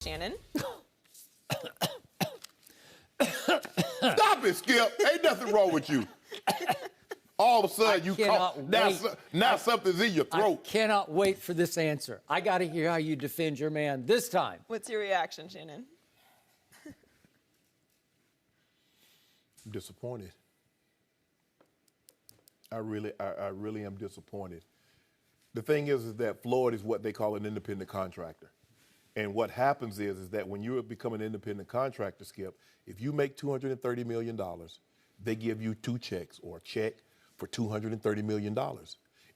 Shannon. Stop it, Skip. Ain't nothing wrong with you. All of a sudden, you call. Now something's in your throat. I cannot wait for this answer. I got to hear how you defend your man this time. What's your reaction, Shannon? I'm disappointed. I really am disappointed. The thing is that Floyd is what they call an independent contractor. And what happens is that when you become an independent contractor, Skip, if you make $230 million, they give you two checks or a check for $230 million.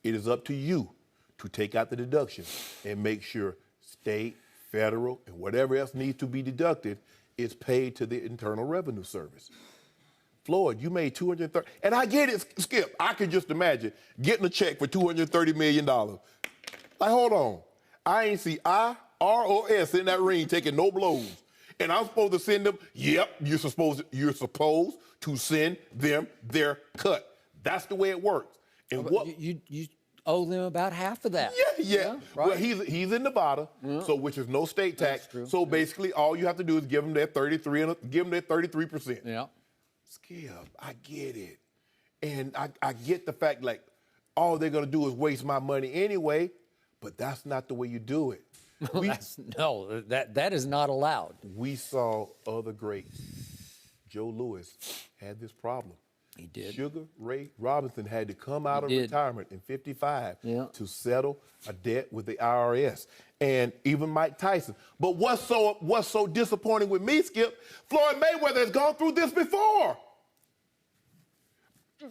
It is up to you to take out the deduction and make sure state, federal, and whatever else needs to be deducted is paid to the Internal Revenue Service. Floyd, you made $230, and I get it, Skip. I can just imagine getting a check for $230 million. Like, hold on. I ain't see I, R, or S in that ring taking no blows. And I'm supposed to send them, yep, you're supposed to send them their cut. That's the way it works. And what you owe them about half of that. Yeah. Right? Well, he's in Nevada, so which is no state tax. So basically, all you have to do is give them their 33%. Yeah. Skip, I get it. And I get the fact, like, all they're going to do is waste my money anyway, but that's not the way you do it. That is not allowed. We saw other greats. Joe Louis had this problem. He did. Sugar Ray Robinson had to come out of retirement in 55 to settle a debt with the IRS. And even Mike Tyson. But what's so disappointing with me, Skip, Floyd Mayweather has gone through this before.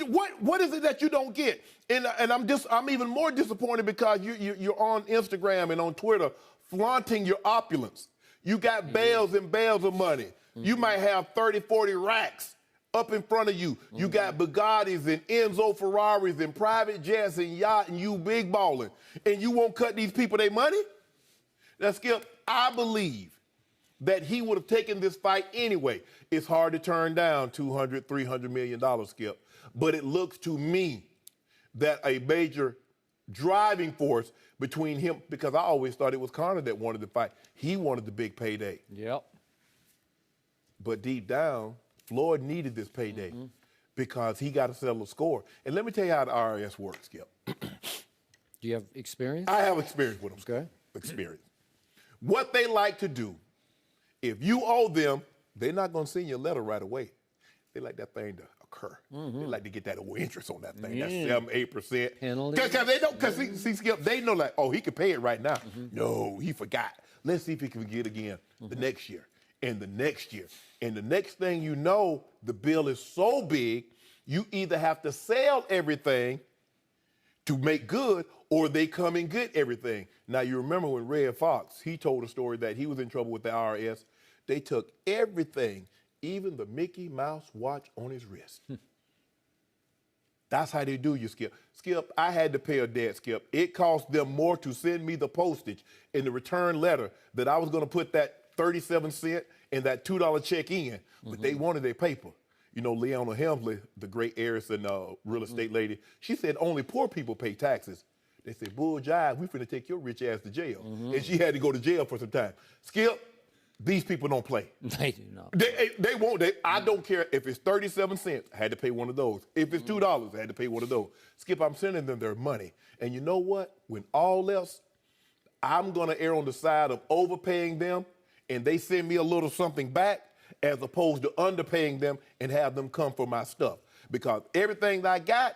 What is it that you don't get? And I'm even more disappointed because you're on Instagram and on Twitter flaunting your opulence. You got bales and bales of money. You might have 30, 40 racks up in front of you. You got Bugattis and Enzo Ferraris and private jets and yacht and you big balling. And you won't cut these people their money? Now, Skip, I believe that he would have taken this fight anyway. It's hard to turn down $200, $300 million, Skip. But it looks to me that a major driving force between him, because I always thought it was Conor that wanted the fight. He wanted the big payday. Yep. But deep down, Floyd needed this payday because he got to settle a score. And let me tell you how the IRS works, Skip. Do you have experience? I have experience with them. Okay. Experience. What they like to do, if you owe them, they're not going to send you a letter right away. They like that thing to occur. They like to get that over interest on that thing. That's 7-8%. Penalty. Because they don't. Because see, Skip, they know like, oh, he can pay it right now. No, he forgot. Let's see if he can get it again the next year and the next year. And the next thing you know, the bill is so big, you either have to sell everything to make good, or they come and get everything. Now, you remember when Red Fox, he told a story that he was in trouble with the IRS. They took everything, even the Mickey Mouse watch on his wrist. That's how they do you, Skip. Skip, I had to pay a debt, Skip. It cost them more to send me the postage and the return letter that I was going to put that 37 cent and that $2 check in, but they wanted their paper. You know, Leona Helmsley, the great heiress and real estate lady, she said only poor people pay taxes. They said, bull jive, we finna take your rich ass to jail. And she had to go to jail for some time. Skip, these people don't play. They do not. They won't. I don't care if it's 37 cents, I had to pay one of those. If it's $2, I had to pay one of those. Skip, I'm sending them their money. And you know what? When all else, I'm gonna err on the side of overpaying them and they send me a little something back as opposed to underpaying them and have them come for my stuff. Because everything that I got,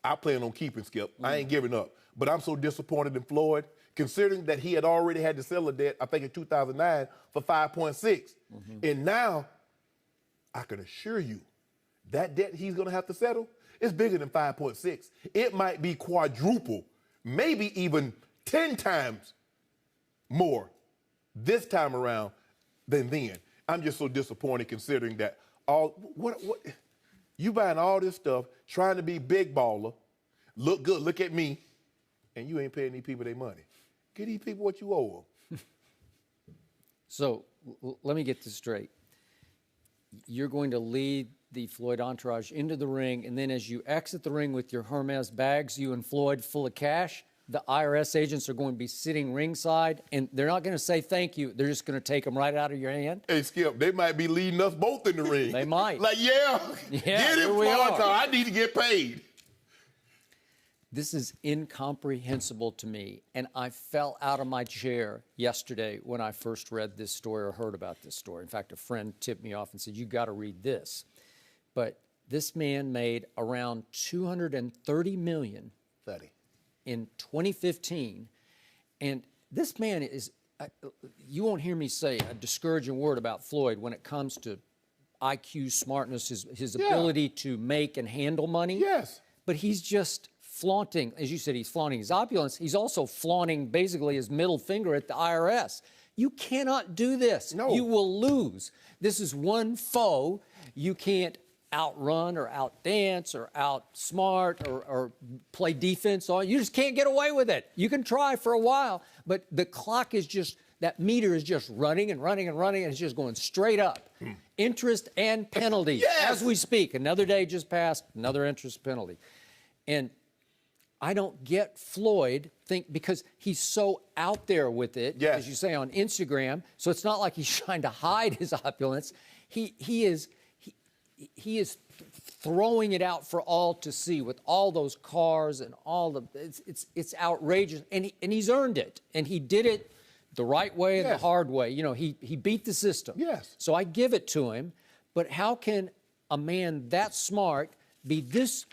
I plan on keeping, Skip. I ain't giving up. But I'm so disappointed in Floyd, considering that he had already had to sell a debt, I think in 2009, for 5.6. And now, I can assure you, that debt he's going to have to settle is bigger than 5.6. It might be quadruple, maybe even 10 times more this time around than then. I'm just so disappointed considering that you buying all this stuff, trying to be big baller, look good, look at me, and you ain't paying these people their money. Give these people what you owe them. So let me get this straight. You're going to lead the Floyd entourage into the ring, and then as you exit the ring with your Hermes bags, you and Floyd full of cash, the IRS agents are going to be sitting ringside, and they're not going to say thank you. They're just going to take them right out of your hand. Hey, Skip, they might be leading us both in the ring. They might. Like, get it, Floyd, I need to get paid. This is incomprehensible to me, and I fell out of my chair yesterday when I first read this story or heard about this story. In fact, a friend tipped me off and said, you got to read this. But this man made around $230 million in 2015, and this man is, you won't hear me say a discouraging word about Floyd when it comes to IQ, smartness, his ability to make and handle money. Yes. But he's just flaunting, as you said, he's flaunting his opulence. He's also flaunting basically his middle finger at the IRS. You cannot do this. No. You will lose. This is one foe you can't outrun or outdance or outsmart or play defense on. You just can't get away with it. You can try for a while, but the clock is just, that meter is just running and running and running, and it's just going straight up. Interest and penalties as we speak. Another day just passed, another interest penalty. And I don't get Floyd because he's so out there with it, as you say, on Instagram. So it's not like he's trying to hide his opulence. He is throwing it out for all to see with all those cars and all the. It's outrageous, and he's earned it, and he did it the right way and the hard way. You know, he beat the system. Yes. So I give it to him. But how can a man that smart be this?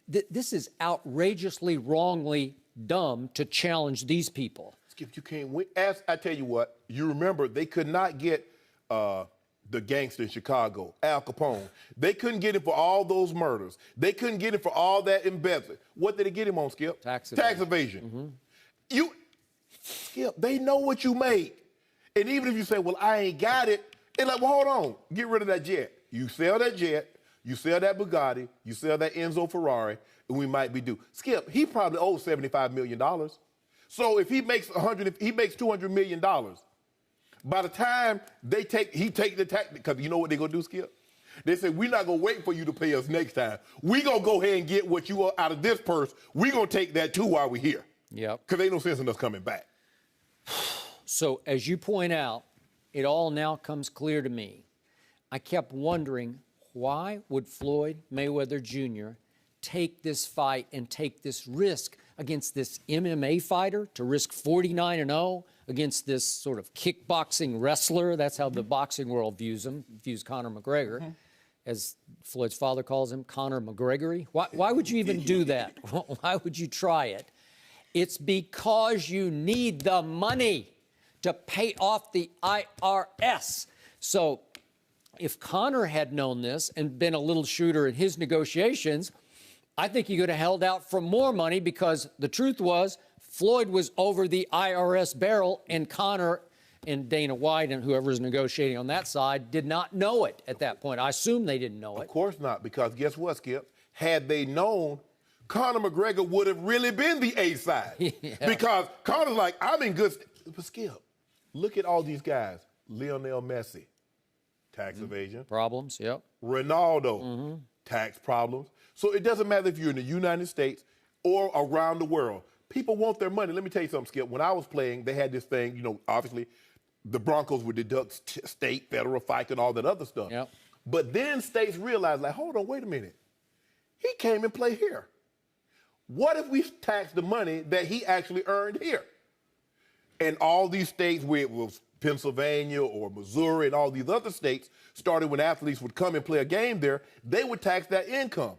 This is outrageously, wrongly dumb to challenge these people. Skip, you can't win. As I tell you what, you remember they could not get the gangster in Chicago, Al Capone. They couldn't get him for all those murders. They couldn't get him for all that embezzlement. What did they get him on, Skip? Tax evasion. Tax evasion. Skip, they know what you make. And even if you say, well, I ain't got it, they're like, well, hold on. Get rid of that jet. You sell that jet. You sell that Bugatti, you sell that Enzo Ferrari, and we might be due. Skip, he probably owes $75 million. So if he makes $200 million, by the time he take the tax, because you know what they're gonna do, Skip? They say, we're not gonna wait for you to pay us next time. We're gonna go ahead and get what you are out of this purse. We're gonna take that too while we're here. Yep. Because ain't no sense in us coming back. So as you point out, it all now comes clear to me. I kept wondering, why would Floyd Mayweather Jr. take this fight and take this risk against this MMA fighter, to risk 49-0 against this sort of kickboxing wrestler? That's how the boxing world views him, views Conor McGregor, as Floyd's father calls him, Conor McGregory. Why would you even do that? Why would you try it? It's because you need the money to pay off the IRS. So if Conor had known this and been a little shrewder in his negotiations, I think he could have held out for more money, because the truth was Floyd was over the IRS barrel, and Conor and Dana White and whoever's negotiating on that side did not know it at that point. I assume they didn't know it. Of course not, because guess what, Skip? Had they known, Conor McGregor would have really been the A side. Because Conor's like, I'm in good But Skip, look at all these guys. Lionel Messi. Tax evasion. Problems, yep. Ronaldo, tax problems. So it doesn't matter if you're in the United States or around the world. People want their money. Let me tell you something, Skip. When I was playing, they had this thing, you know, obviously the Broncos would deduct state, federal, FICA, and all that other stuff. Yep. But then states realized, like, hold on, wait a minute. He came and played here. What if we tax the money that he actually earned here? And all these states, where it was Pennsylvania or Missouri and all these other states, started when athletes would come and play a game there, they would tax that income.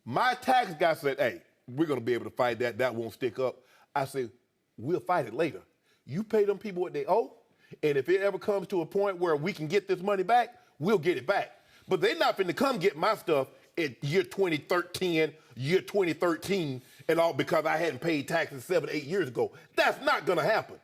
My tax guy said, hey, we're going to be able to fight that. That won't stick up. I said, we'll fight it later. You pay them people what they owe, and if it ever comes to a point where we can get this money back, we'll get it back. But they're not finna come get my stuff at year 2013, and all because I hadn't paid taxes 7, 8 years ago. That's not going to happen.